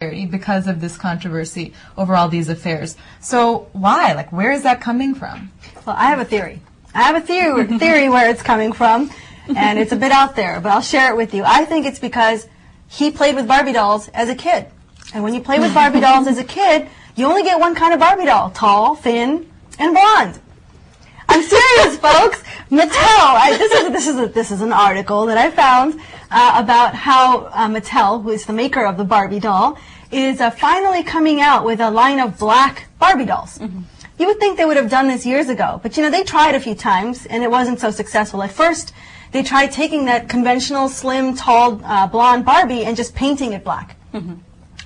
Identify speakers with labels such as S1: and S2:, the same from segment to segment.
S1: because of this controversy over all these affairs. So why? Like, where is that coming from?
S2: Well, I have a theory. I have a theory where it's coming from, and it's a bit out there, but I'll share it with you. I think it's because he played with Barbie dolls as a kid. And when you play with Barbie dolls as a kid, you only get one kind of Barbie doll: tall, thin, and blonde. I'm serious, folks. Mattel. This is an article that I found about how Mattel, who is the maker of the Barbie doll, is finally coming out with a line of black Barbie dolls. Mm-hmm. You would think they would have done this years ago, but you know, they tried a few times and it wasn't so successful. At first, they tried taking that conventional, slim, tall, blonde Barbie and just painting it black. Mm-hmm.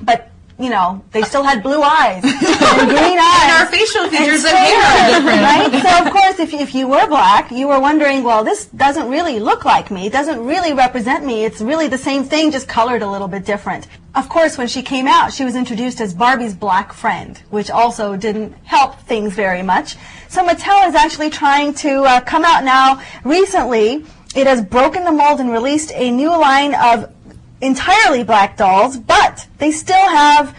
S2: But you know, they still had blue eyes and green eyes.
S1: And our facial features and hair are different.
S2: Right? So, of course, if you were black, you were wondering, well, this doesn't really look like me. It doesn't really represent me. It's really the same thing, just colored a little bit different. Of course, when she came out, she was introduced as Barbie's black friend, which also didn't help things very much. So Mattel is actually trying to come out now. Recently, it has broken the mold and released a new line of entirely black dolls, but they still have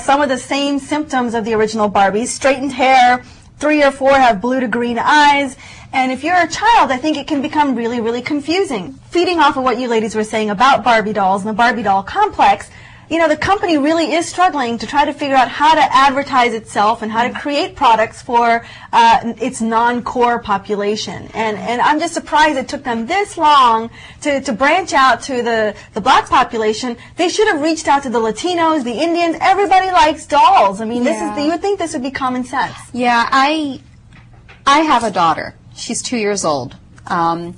S2: some of the same symptoms of the original Barbies: straightened hair, 3 or 4 have blue to green eyes, and if you're a child, I think it can become really, really confusing. Feeding off of what you ladies were saying about Barbie dolls and the Barbie doll complex, you know, the company really is struggling to try to figure out how to advertise itself and how to create products for its non-core population. And I'm just surprised it took them this long to branch out to the black population. They should have reached out to the Latinos, the Indians. Everybody likes dolls. I mean, you would think this would be common sense.
S3: Yeah, I have a daughter. She's 2 years old. I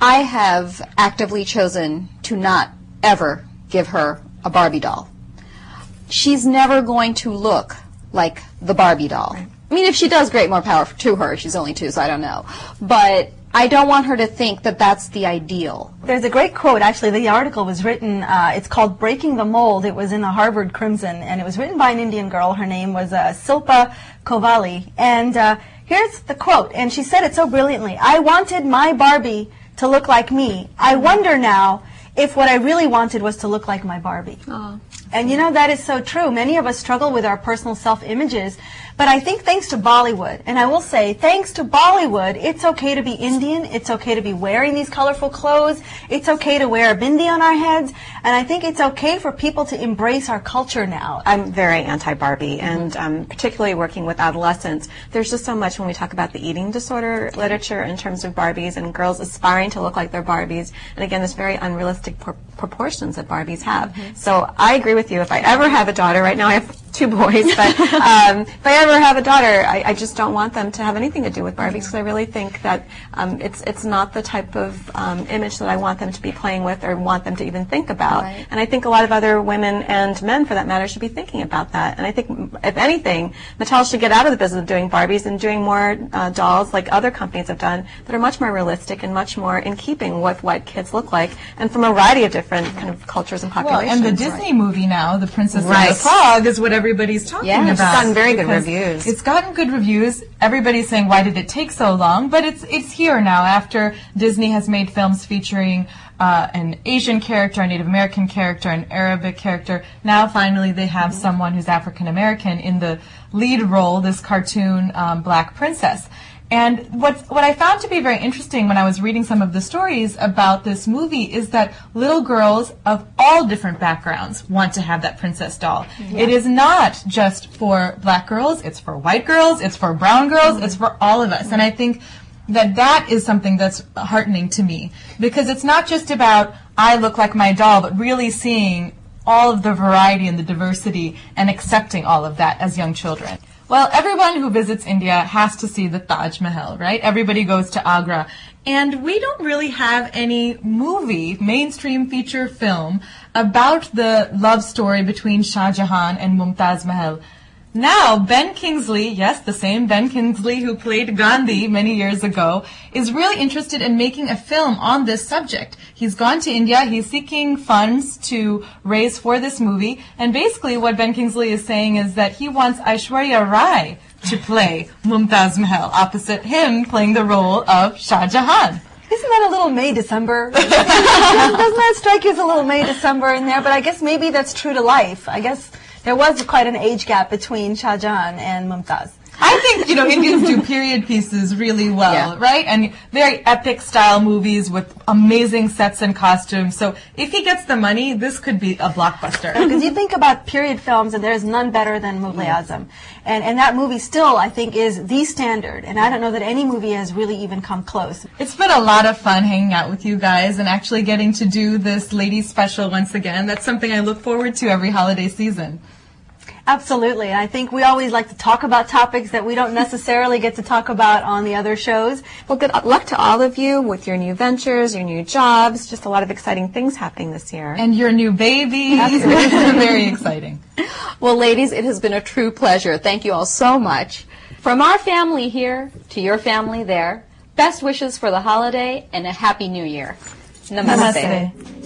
S3: have actively chosen to not ever give her a Barbie doll. She's never going to look like the Barbie doll. Right. I mean, if she does, great, more power to her. She's only 2, so I don't know. But I don't want her to think that that's the ideal.
S2: There's a great quote, actually. The article was written, it's called "Breaking the Mold." It was in the Harvard Crimson, and it was written by an Indian girl. Her name was Shilpa Kovali. And here's the quote, and she said it so brilliantly: "I wanted my Barbie to look like me. I wonder now if what I really wanted was to look like my Barbie." Aww. And you know, that is so true. Many of us struggle with our personal self-images, but I think thanks to Bollywood, and I will say, thanks to Bollywood, it's okay to be Indian, it's okay to be wearing these colorful clothes, it's okay to wear a bindi on our heads, and I think it's okay for people to embrace our culture now.
S4: I'm very anti-Barbie, and particularly working with adolescents, there's just so much when we talk about the eating disorder literature in terms of Barbies and girls aspiring to look like their Barbies, and again, there's very unrealistic proportions that Barbies have. Mm-hmm. So I agree with you. If I ever have a daughter, right now I have 2 boys, but if I ever have a daughter, I just don't want them to have anything to do with Barbies, because I really think that it's not the type of image that I want them to be playing with or want them to even think about. Right. And I think a lot of other women and men, for that matter, should be thinking about that. And I think, if anything, Mattel should get out of the business of doing Barbies and doing more dolls like other companies have done that are much more realistic and much more in keeping with what kids look like, and from a variety of different kind of cultures and populations.
S1: Well, and the Disney movie now, The Princess and the Frog, is what everybody's talking about.
S4: It's gotten very good reviews.
S1: It's gotten good reviews. Everybody's saying, why did it take so long? But it's here now, after Disney has made films featuring an Asian character, a Native American character, an Arabic character. Now finally they have someone who's African American in the lead role, this cartoon Black Princess. And what I found to be very interesting when I was reading some of the stories about this movie is that little girls of all different backgrounds want to have that princess doll. Yeah. It is not just for black girls, it's for white girls, it's for brown girls, it's for all of us. And I think that is something that's heartening to me, because it's not just about I look like my doll, but really seeing all of the variety and the diversity and accepting all of that as young children. Well, everyone who visits India has to see the Taj Mahal, right? Everybody goes to Agra. And we don't really have any movie, mainstream feature film, about the love story between Shah Jahan and Mumtaz Mahal. Now, Ben Kingsley, yes, the same Ben Kingsley who played Gandhi many years ago, is really interested in making a film on this subject. He's gone to India, he's seeking funds to raise for this movie, and basically what Ben Kingsley is saying is that he wants Aishwarya Rai to play Mumtaz Mahal, opposite him playing the role of Shah Jahan.
S2: Isn't that a little May, December? Doesn't that strike you as a little May, December in there? But I guess maybe that's true to life. I guess there was quite an age gap between Shah Jahan and Mumtaz.
S1: I think, Indians do period pieces really well, right? And very epic style movies with amazing sets and costumes. So if he gets the money, this could be a blockbuster.
S2: Because you think about period films, and there's none better than Mughal Azam. And that movie still, I think, is the standard. And I don't know that any movie has really even come close.
S1: It's been a lot of fun hanging out with you guys and actually getting to do this ladies special once again. That's something I look forward to every holiday season.
S2: Absolutely. I think we always like to talk about topics that we don't necessarily get to talk about on the other shows.
S4: Well, good luck to all of you with your new ventures, your new jobs, just a lot of exciting things happening this year.
S1: And your new baby. Very exciting.
S3: Well, ladies, it has been a true pleasure. Thank you all so much. From our family here to your family there, best wishes for the holiday and a happy new year. Namaste.
S1: Namaste.